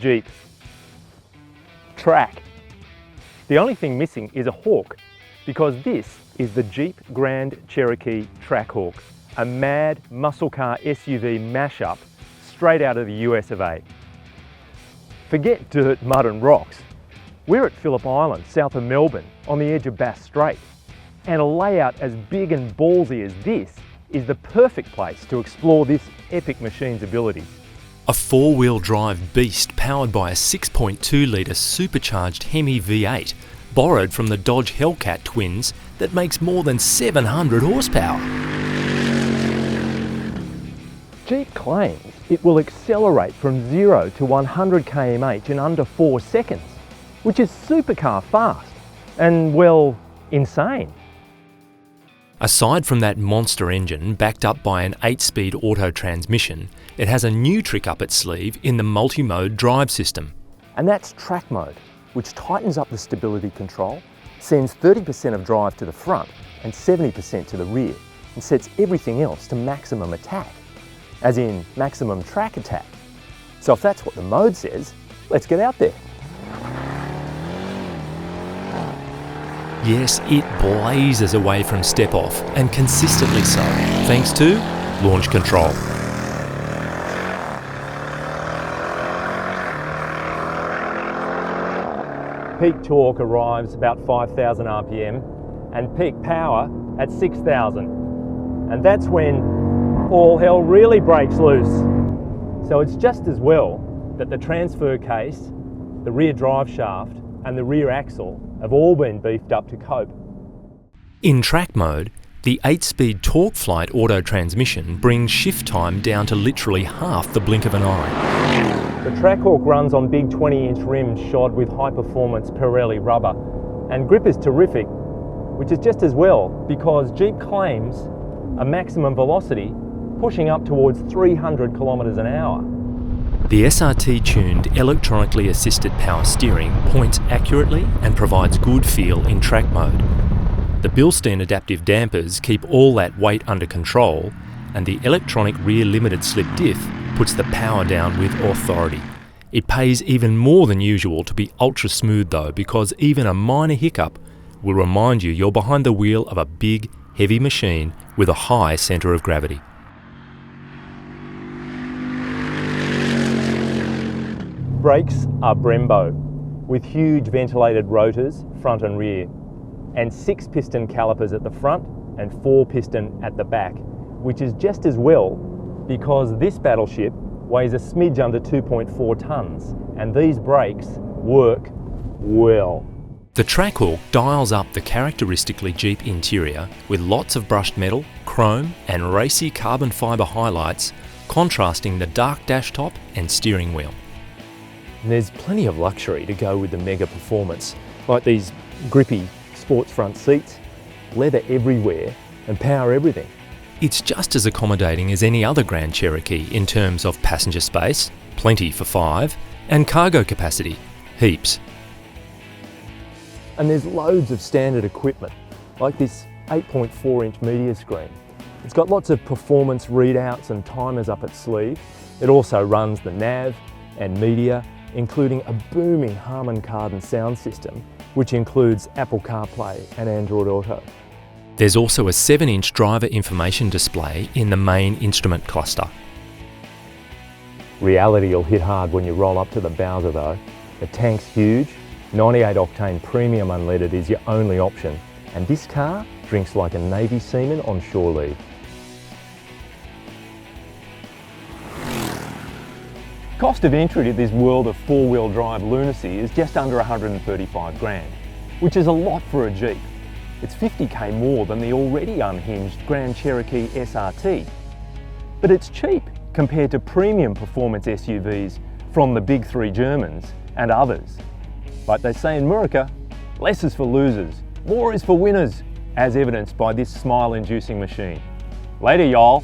Jeep. Track. The only thing missing is a hawk, because this is the Jeep Grand Cherokee Trackhawk, a mad muscle car SUV mashup straight out of the US of A. Forget dirt, mud and rocks. We're at Phillip Island, south of Melbourne, on the edge of Bass Strait. And a layout as big and ballsy as this is the perfect place to explore this epic machine's abilities. A four-wheel drive beast powered by a 6.2 litre supercharged Hemi V8, borrowed from the Dodge Hellcat twins, that makes more than 700 horsepower. Jeep claims it will accelerate from 0 to 100 km/h in under 4 seconds, which is supercar fast and, well, insane. Aside from that monster engine backed up by an 8-speed auto transmission, it has a new trick up its sleeve in the multi-mode drive system. And that's track mode, which tightens up the stability control, sends 30% of drive to the front and 70% to the rear, and sets everything else to maximum attack, as in maximum track attack. So if that's what the mode says, let's get out there. Yes, it blazes away from step-off, and consistently so, thanks to launch control. Peak torque arrives about 5,000 RPM and peak power at 6,000. And that's when all hell really breaks loose. So it's just as well that the transfer case, the rear drive shaft and the rear axle have all been beefed up to cope. In track mode, the 8-speed torque flight auto transmission brings shift time down to literally half the blink of an eye. The Trackhawk runs on big 20-inch rims shod with high-performance Pirelli rubber, and grip is terrific, which is just as well because Jeep claims a maximum velocity pushing up towards 300 kilometres an hour. The SRT-tuned electronically assisted power steering points accurately and provides good feel in track mode. The Bilstein adaptive dampers keep all that weight under control, and the electronic rear limited slip diff puts the power down with authority. It pays even more than usual to be ultra smooth though, because even a minor hiccup will remind you you're behind the wheel of a big, heavy machine with a high centre of gravity. Brakes are Brembo, with huge ventilated rotors front and rear, and 6-piston calipers at the front and 4-piston at the back, which is just as well because this battleship weighs a smidge under 2.4 tonnes, and these brakes work well. The Trackhawk dials up the characteristically Jeep interior with lots of brushed metal, chrome and racy carbon fibre highlights, contrasting the dark dash top and steering wheel. There's plenty of luxury to go with the mega performance, like these grippy sports front seats, leather everywhere and power everything. It's just as accommodating as any other Grand Cherokee in terms of passenger space, plenty for 5, and cargo capacity, heaps. And there's loads of standard equipment, like this 8.4-inch media screen. It's got lots of performance readouts and timers up its sleeve. It also runs the nav and media, including a booming Harman Kardon sound system, which includes Apple CarPlay and Android Auto. There's also a 7-inch driver information display in the main instrument cluster. Reality will hit hard when you roll up to the Bowser though. The tank's huge, 98 octane premium unleaded is your only option, and this car drinks like a Navy seaman on shore leave. Cost of entry to this world of four-wheel drive lunacy is just under 135 grand, which is a lot for a Jeep. It's 50k more than the already unhinged Grand Cherokee SRT. But it's cheap compared to premium performance SUVs from the big three Germans and others. Like they say in America, less is for losers, more is for winners, as evidenced by this smile-inducing machine. Later, y'all.